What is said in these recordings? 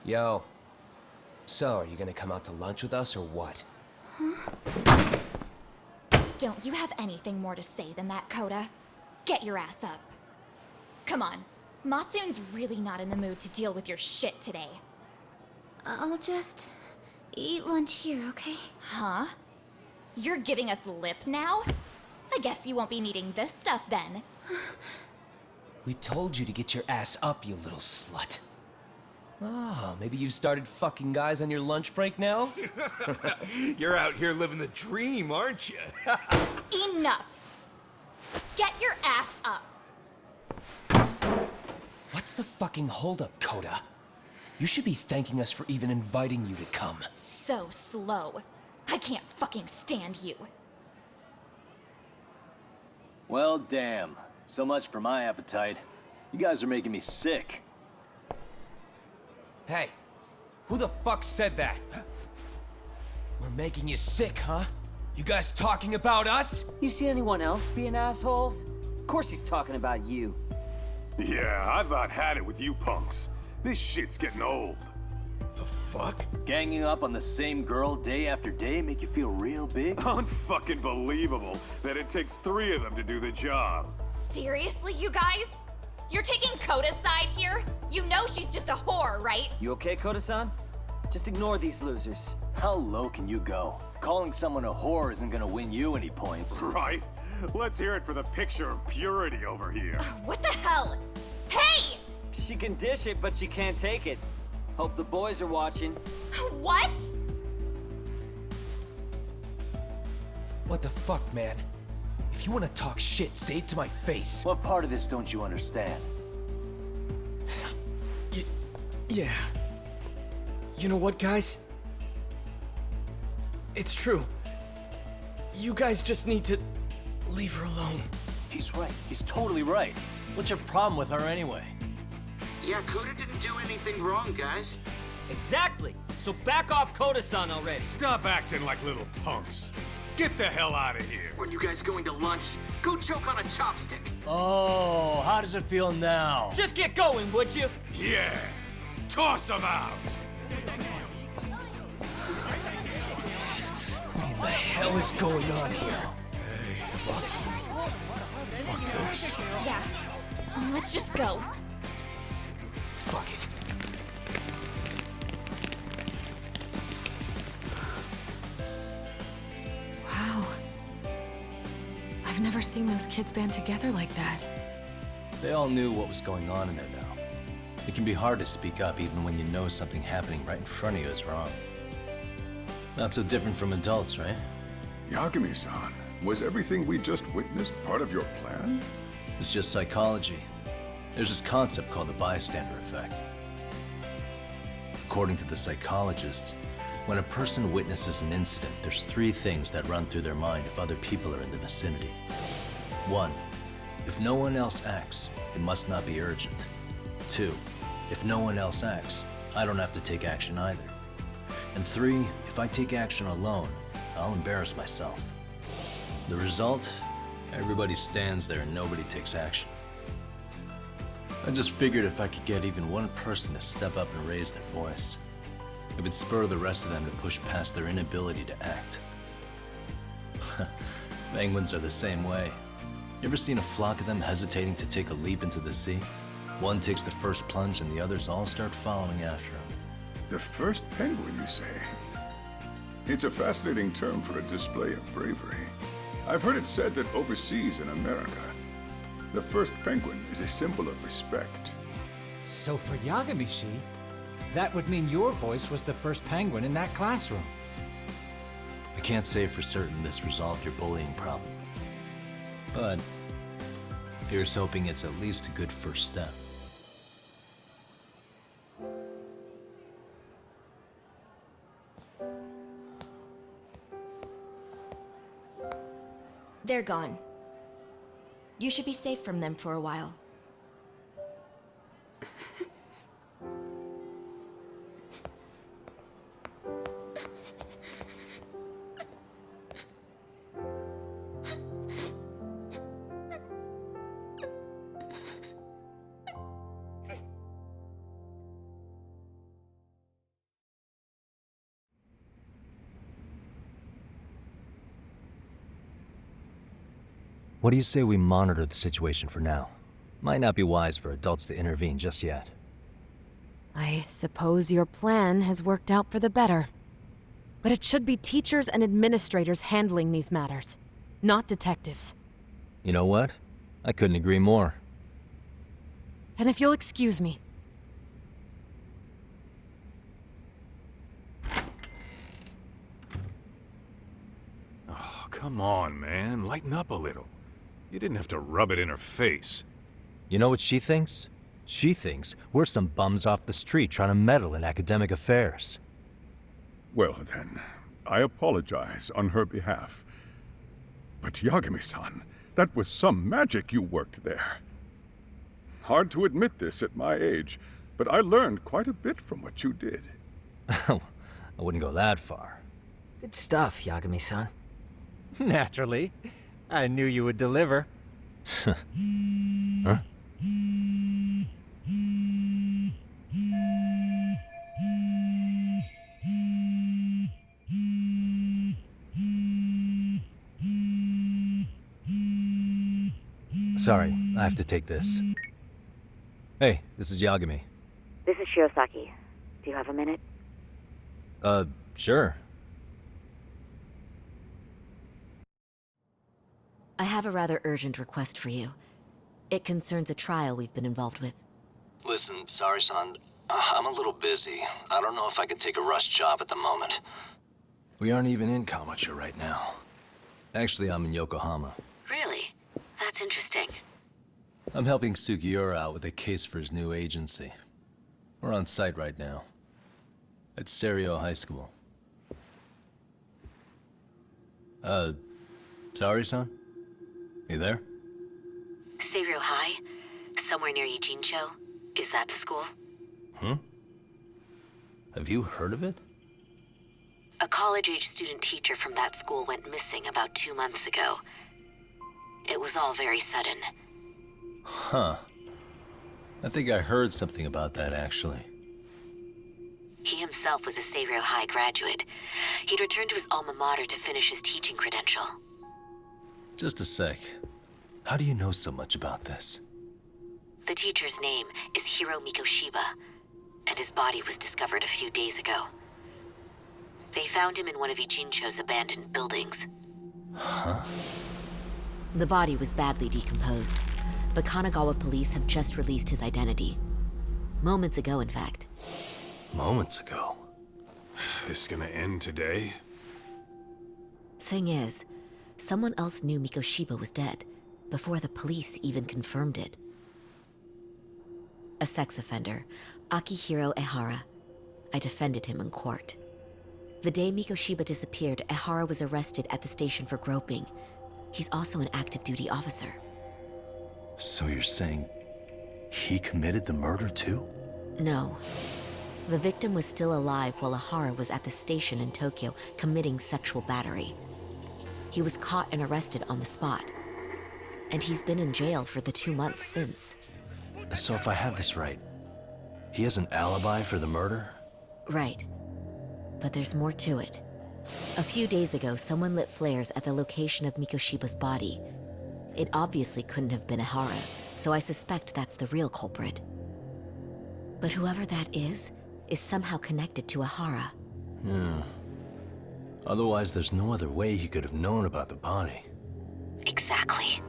Yo. So, are you gonna come out to lunch with us or what? Don't you have anything more to say than that, Koda? Get your ass up. Come on. Matsun's really not in the mood to deal with your shit today. I'll just eat lunch here, okay? Huh? You're giving us lip now? I guess you won't be needing this stuff then. We told you to get your ass up, you little slut. Oh, maybe you've started fucking guys on your lunch break now? You're out here living the dream, aren't you? Enough! Get your ass up! What's the fucking holdup, Koda? You should be thanking us for even inviting you to come. So slow. I can't fucking stand you. Well, damn. So much for my appetite. You guys are making me sick. Hey, who the fuck said that? We're making you sick, huh? You guys talking about us? You see anyone else being assholes? Of course he's talking about you. Yeah, I've about had it with you punks. This shit's getting old. The fuck? Ganging up on the same girl day after day make you feel real big? Unfucking believable that it takes 3 of them to do the job. Seriously, you guys? You're taking Koda's side here? You know she's just a whore, right? You okay, Koda-san? Just ignore these losers. How low can you go? Calling someone a whore isn't gonna win you any points. Right? Let's hear it for the picture of purity over here. What the hell? Hey! She can dish it, but she can't take it. Hope the boys are watching. What? What the fuck, man? If you want to talk shit, say it to my face. What part of this don't you understand? Yeah. You know what, guys? It's true. You guys just need to leave her alone. He's right. He's totally right. What's your problem with her anyway? Yeah, Koda didn't do anything wrong, guys. Exactly. So back off Koda-san already. Stop acting like little punks. Get the hell out of here. When you guys going to lunch, go choke on a chopstick. Oh, how does it feel now? Just get going, would you? Yeah. Toss them out. What in the hell is going on here? Hey, Matsu. Fuck this. Yeah. Let's just go. Fuck it. Wow. I've never seen those kids band together like that. They all knew what was going on in there now. It can be hard to speak up even when you know something happening right in front of you is wrong. Not so different from adults, right? Yagami-san, was everything we just witnessed part of your plan? It's just psychology. There's this concept called the bystander effect. According to the psychologists, when a person witnesses an incident, there's 3 things that run through their mind if other people are in the vicinity. 1, if no one else acts, it must not be urgent. 2, if no one else acts, I don't have to take action either. And 3, if I take action alone, I'll embarrass myself. The result? Everybody stands there and nobody takes action. I just figured if I could get even one person to step up and raise their voice, it would spur the rest of them to push past their inability to act. Penguins are the same way. You ever seen a flock of them hesitating to take a leap into the sea? One takes the first plunge and the others all start following after him. The first penguin, you say? It's a fascinating term for a display of bravery. I've heard it said that overseas in America, the first penguin is a symbol of respect. So for Yagami-shi, that would mean your voice was the first penguin in that classroom. I can't say for certain this resolved your bullying problem. But here's hoping it's at least a good first step. They're gone. You should be safe from them for a while. What do you say we monitor the situation for now? Might not be wise for adults to intervene just yet. I suppose your plan has worked out for the better. But it should be teachers and administrators handling these matters, not detectives. You know what? I couldn't agree more. Then if you'll excuse me. Oh, come on, man. Lighten up a little. You didn't have to rub it in her face. You know what she thinks? She thinks we're some bums off the street trying to meddle in academic affairs. Well then, I apologize on her behalf. But Yagami-san, that was some magic you worked there. Hard to admit this at my age, but I learned quite a bit from what you did. I wouldn't go that far. Good stuff, Yagami-san. Naturally. I knew you would deliver. Huh? Sorry, I have to take this. Hey, this is Yagami. This is Shirosaki. Do you have a minute? Sure. I have a rather urgent request for you. It concerns a trial we've been involved with. Listen, Sari-san, I'm a little busy. I don't know if I can take a rush job at the moment. We aren't even in Kawachi right now. Actually, I'm in Yokohama. Really? That's interesting. I'm helping Sugiura out with a case for his new agency. We're on site right now. At Seiryo High School. Sari-san? You there? Seiryo High? Somewhere near Ijincho? Is that the school? Have you heard of it? A college-age student teacher from that school went missing about 2 months ago. It was all very sudden. Huh. I think I heard something about that, actually. He himself was a Seiryo High graduate. He'd returned to his alma mater to finish his teaching credential. Just a sec. How do you know so much about this? The teacher's name is Hiro Mikoshiba, and his body was discovered a few days ago. They found him in one of Ijincho's abandoned buildings. Huh? The body was badly decomposed, but Kanagawa police have just released his identity. Moments ago, in fact. Moments ago? This is gonna end today? Thing is, someone else knew Mikoshiba was dead, before the police even confirmed it. A sex offender, Akihiro Ehara. I defended him in court. The day Mikoshiba disappeared, Ehara was arrested at the station for groping. He's also an active duty officer. So you're saying he committed the murder too? No. The victim was still alive while Ehara was at the station in Tokyo committing sexual battery. He was caught and arrested on the spot. And he's been in jail for the 2 months since. So if I have this right, he has an alibi for the murder? Right. But there's more to it. A few days ago, someone lit flares at the location of Mikoshiba's body. It obviously couldn't have been Ehara, so I suspect that's the real culprit. But whoever that is somehow connected to Ehara. Yeah. Otherwise, there's no other way he could have known about the body. Exactly.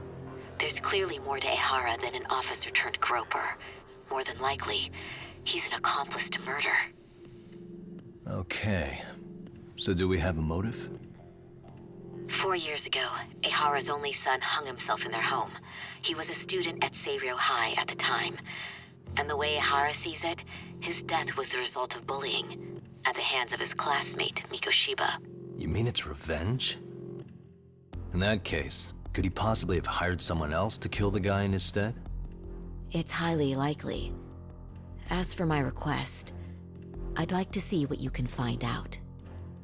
There's clearly more to Ehara than an officer turned groper. More than likely, he's an accomplice to murder. Okay. So do we have a motive? 4 years ago, Ehara's only son hung himself in their home. He was a student at Seiryo High at the time. And the way Ehara sees it, his death was the result of bullying at the hands of his classmate, Mikoshiba. You mean it's revenge? In that case, could he possibly have hired someone else to kill the guy in his stead? It's highly likely. As for my request, I'd like to see what you can find out.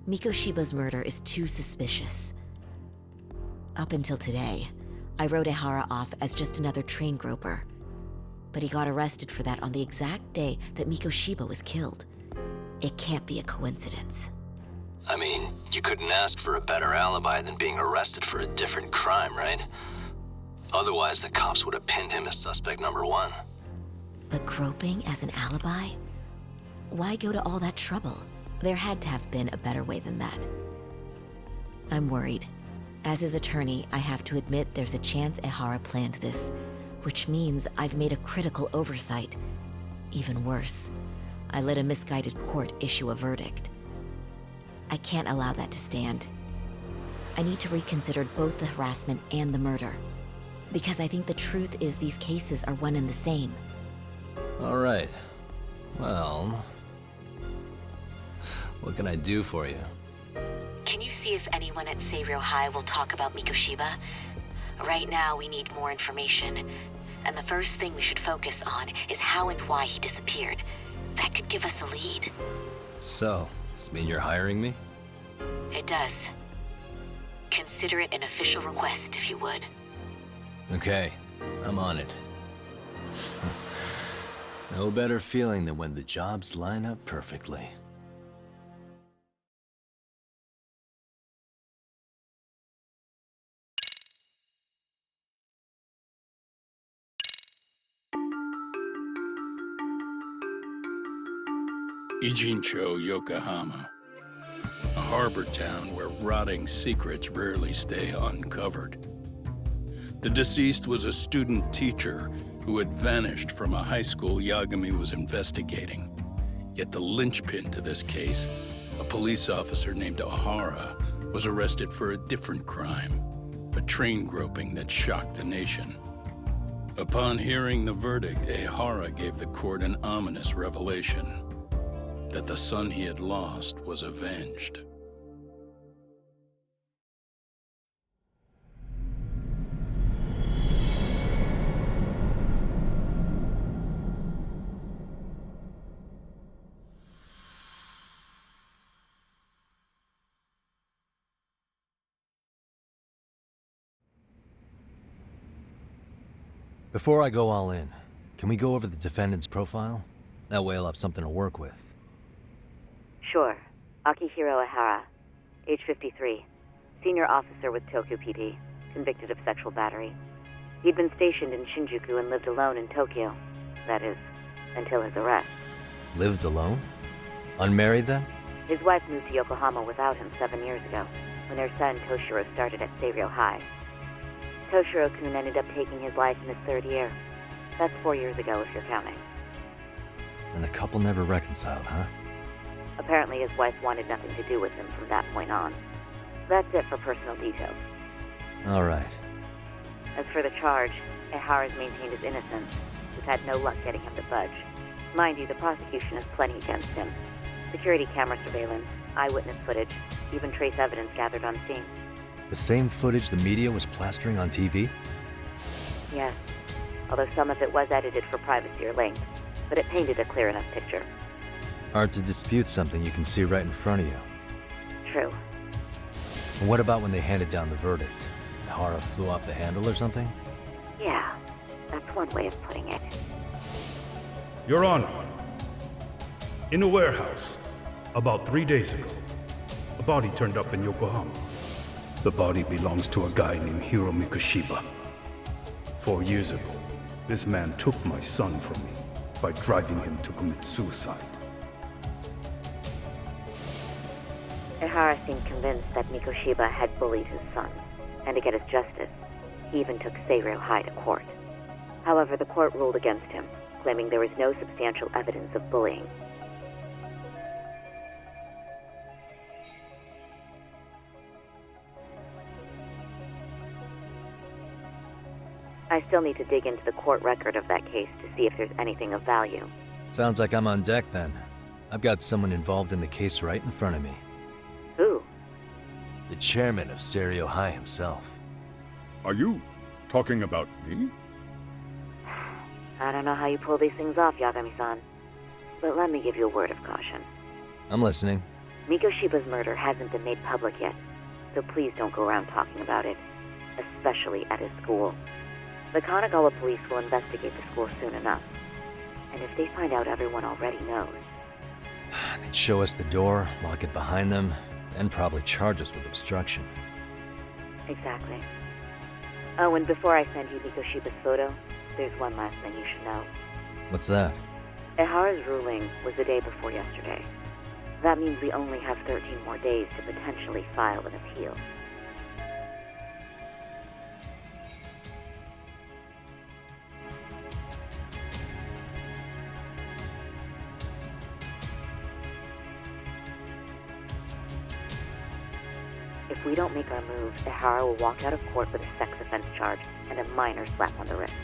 Mikoshiba's murder is too suspicious. Up until today, I wrote Ehara off as just another train groper. But he got arrested for that on the exact day that Mikoshiba was killed. It can't be a coincidence. I mean, you couldn't ask for a better alibi than being arrested for a different crime, right? Otherwise, the cops would have pinned him as suspect number 1. But groping as an alibi? Why go to all that trouble? There had to have been a better way than that. I'm worried. As his attorney, I have to admit there's a chance Ehara planned this, which means I've made a critical oversight. Even worse, I let a misguided court issue a verdict. I can't allow that to stand. I need to reconsider both the harassment and the murder, because I think the truth is these cases are one and the same. All right. Well, what can I do for you? Can you see if anyone at Seiryō High will talk about Mikoshiba? Right now, we need more information. And the first thing we should focus on is how and why he disappeared. That could give us a lead. So, does this mean you're hiring me? It does. Consider it an official request, if you would. Okay, I'm on it. No better feeling than when the jobs line up perfectly. Ijincho, Yokohama. A harbor town where rotting secrets rarely stay uncovered. The deceased was a student teacher who had vanished from a high school Yagami was investigating. Yet the linchpin to this case, a police officer named Ehara, was arrested for a different crime, a train groping that shocked the nation. Upon hearing the verdict, Ehara gave the court an ominous revelation: that the son he had lost was avenged. Before I go all in, can we go over the defendant's profile? That way I'll have something to work with. Sure. Akihiro Ehara, age 53, senior officer with Tokyo PD, convicted of sexual battery. He'd been stationed in Shinjuku and lived alone in Tokyo. That is, until his arrest. Lived alone? Unmarried then? His wife moved to Yokohama without him 7 years ago, when their son Toshiro started at Seiryō High. Toshiro-kun ended up taking his life in his 3rd year. That's 4 years ago, if you're counting. And the couple never reconciled, huh? Apparently his wife wanted nothing to do with him from that point on. That's it for personal details. All right. As for the charge, Ehara's maintained his innocence. We've had no luck getting him to budge. Mind you, the prosecution has plenty against him. Security camera surveillance, eyewitness footage, even trace evidence gathered on scene. The same footage the media was plastering on TV? Yes, although some of it was edited for privacy or length, but it painted a clear enough picture. Hard to dispute something you can see right in front of you. True. And what about when they handed down the verdict? Ehara flew off the handle or something? Yeah, that's one way of putting it. Your Honor, in a warehouse, about 3 days ago, a body turned up in Yokohama. The body belongs to a guy named Hiro Mikoshiba. 4 years ago, this man took my son from me by driving him to commit suicide. Ehara seemed convinced that Mikoshiba had bullied his son, and to get his justice, he even took Seiryō High to court. However, the court ruled against him, claiming there was no substantial evidence of bullying. I still need to dig into the court record of that case to see if there's anything of value. Sounds like I'm on deck then. I've got someone involved in the case right in front of me. Who? The chairman of Seiryō High himself. Are you talking about me? I don't know how you pull these things off, Yagami-san. But let me give you a word of caution. I'm listening. Mikoshiba's murder hasn't been made public yet, so please don't go around talking about it, especially at his school. The Kanagawa police will investigate the school soon enough. And if they find out everyone already knows... They'd show us the door, lock it behind them, and probably charge us with obstruction. Exactly. Oh, and before I send you Mikoshiba's photo, there's one last thing you should know. What's that? Ehara's ruling was the day before yesterday. That means we only have 13 more days to potentially file an appeal. If we don't make our move, Ehara will walk out of court with a sex offense charge and a minor slap on the wrist.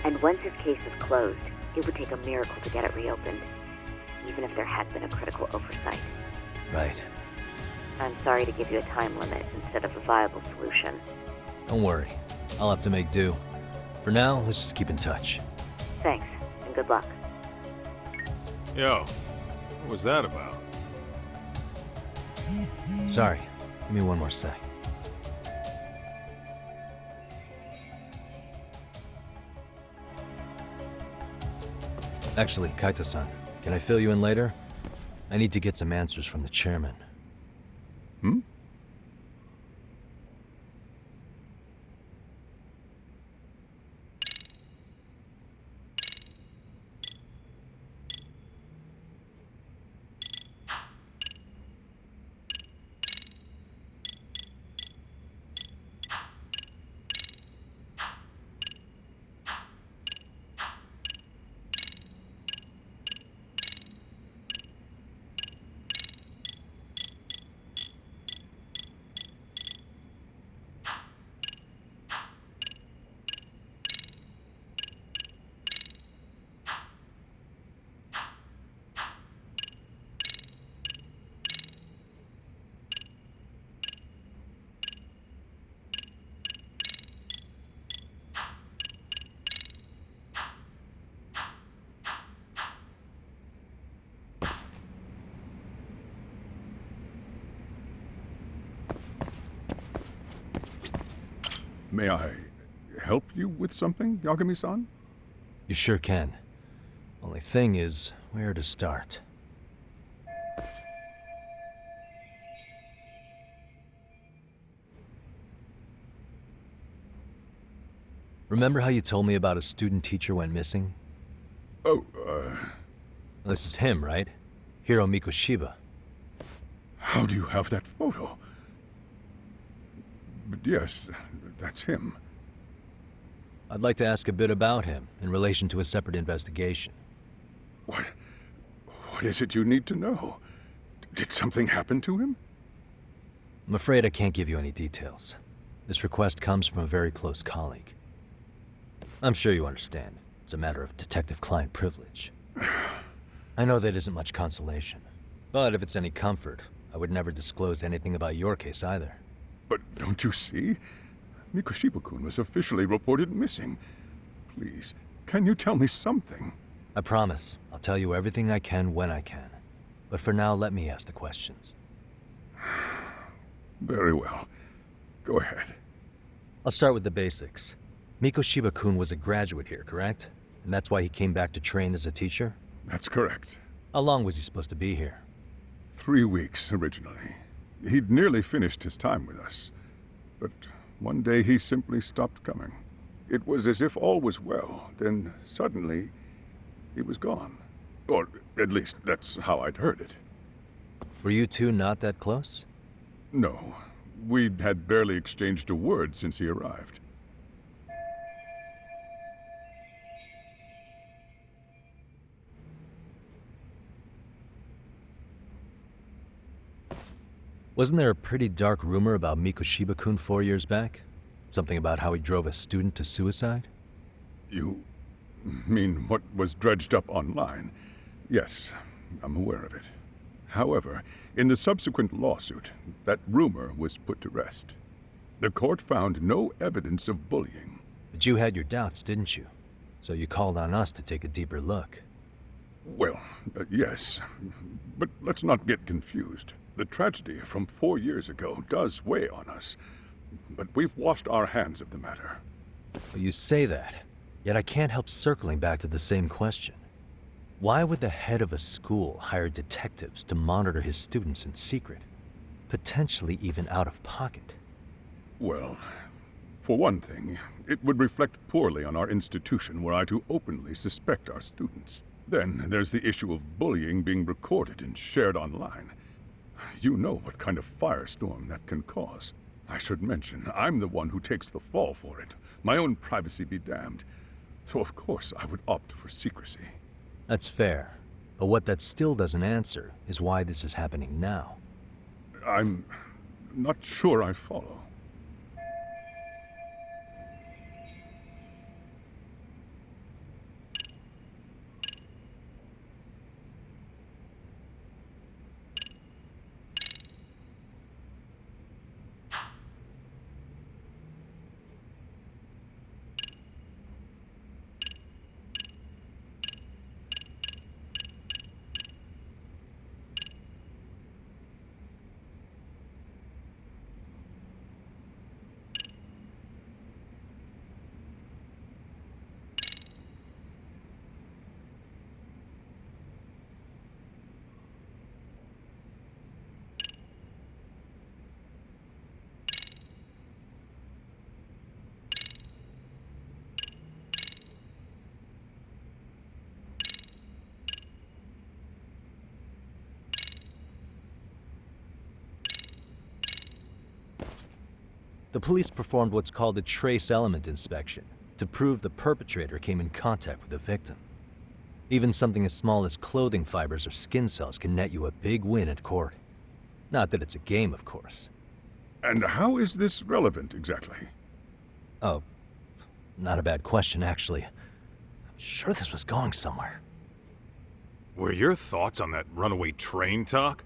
And once his case is closed, it would take a miracle to get it reopened, even if there had been a critical oversight. Right. I'm sorry to give you a time limit instead of a viable solution. Don't worry. I'll have to make do. For now, let's just keep in touch. Thanks, and good luck. Yo, what was that about? Sorry. Give me one more sec. Actually, Kaito-san, can I fill you in later? I need to get some answers from the chairman. Hmm? May I help you with something, Yagami-san? You sure can. Only thing is, where to start? Remember how you told me about a student teacher went missing? Oh, This is him, right? Hiro Mikoshiba. How do you have that photo? But yes, that's him. I'd like to ask a bit about him in relation to a separate investigation. What is it you need to know? Did something happen to him? I'm afraid I can't give you any details. This request comes from a very close colleague. I'm sure you understand. It's a matter of detective-client privilege. I know that isn't much consolation. But if it's any comfort, I would never disclose anything about your case either. But don't you see? Mikoshiba-kun was officially reported missing. Please, can you tell me something? I promise. I'll tell you everything I can when I can. But for now, let me ask the questions. Very well. Go ahead. I'll start with the basics. Mikoshiba-kun was a graduate here, correct? And that's why he came back to train as a teacher? That's correct. How long was he supposed to be here? 3 weeks, originally. He'd nearly finished his time with us. But one day he simply stopped coming. It was as if all was well, then suddenly he was gone. Or at least that's how I'd heard it. Were you two not that close? No. We'd had barely exchanged a word since he arrived. Wasn't there a pretty dark rumor about Mikoshiba-kun 4 years back? Something about how he drove a student to suicide? You mean what was dredged up online? Yes, I'm aware of it. However, in the subsequent lawsuit, that rumor was put to rest. The court found no evidence of bullying. But you had your doubts, didn't you? So you called on us to take a deeper look. Well, yes. But let's not get confused. The tragedy from 4 years ago does weigh on us. But we've washed our hands of the matter. Well, you say that, yet I can't help circling back to the same question. Why would the head of a school hire detectives to monitor his students in secret? Potentially even out of pocket. Well, For one thing, it would reflect poorly on our institution were I to openly suspect our students. Then there's the issue of bullying being recorded and shared online. You know what kind of firestorm that can cause. I should mention, I'm the one who takes the fall for it. My own privacy be damned. So of course I would opt for secrecy. That's fair. But what that still doesn't answer is why this is happening now. I'm not sure I follow. The police performed what's called a trace element inspection to prove the perpetrator came in contact with the victim. Even something as small as clothing fibers or skin cells can net you a big win at court. Not that it's a game, of course. And how is this relevant, exactly? Oh, not a bad question, actually. I'm sure this was going somewhere. Were your thoughts on that runaway train talk?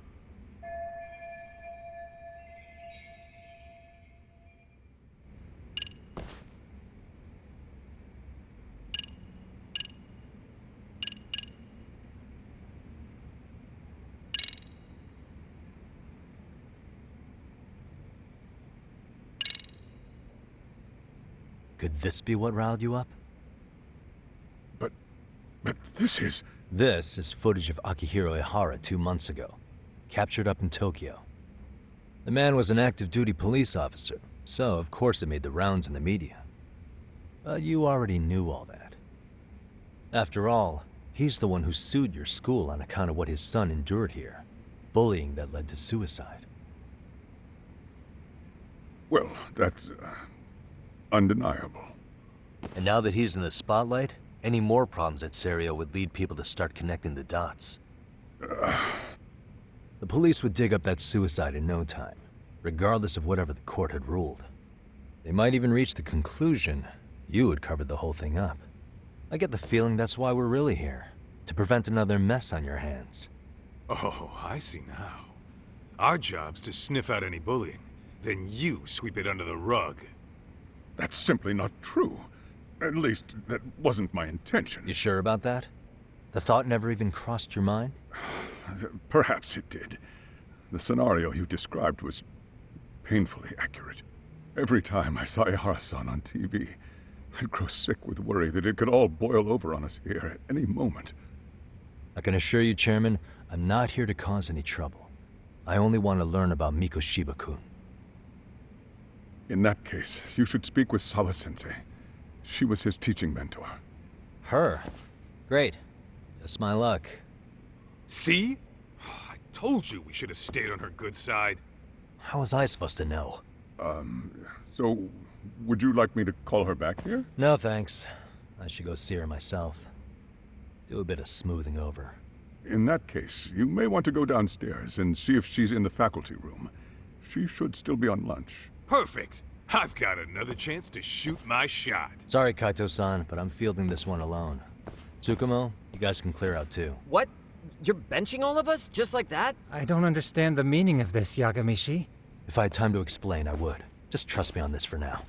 Could this be what riled you up? But this is... This is footage of Akihiro Ihara 2 months ago, captured up in Tokyo. The man was an active duty police officer, so of course it made the rounds in the media. But you already knew all that. After all, he's the one who sued your school on account of what his son endured here. Bullying that led to suicide. Well, that's... undeniable. And now that he's in the spotlight, any more problems at Serio would lead people to start connecting the dots. The police would dig up that suicide in no time, regardless of whatever the court had ruled. They might even reach the conclusion you had covered the whole thing up. I get the feeling that's why we're really here, to prevent another mess on your hands. Oh, I see now. Our job's to sniff out any bullying, then you sweep it under the rug. That's simply not true. At least, that wasn't my intention. You sure about that? The thought never even crossed your mind? Perhaps it did. The scenario you described was painfully accurate. Every time I saw Ihara-san on TV, I'd grow sick with worry that it could all boil over on us here at any moment. I can assure you, Chairman, I'm not here to cause any trouble. I only want to learn about Mikoshiba-kun. In that case, you should speak with Sawa-sensei. She was his teaching mentor. Her? Great. Just my luck. See? I told you we should have stayed on her good side. How was I supposed to know? So, would you like me to call her back here? No, thanks. I should go see her myself. Do a bit of smoothing over. In that case, you may want to go downstairs and see if she's in the faculty room. She should still be on lunch. Perfect. I've got another chance to shoot my shot. Sorry, Kaito-san, but I'm fielding this one alone. Tsukumo, you guys can clear out too. What? You're benching all of us? Just like that? I don't understand the meaning of this, Yagamishi. If I had time to explain, I would. Just trust me on this for now.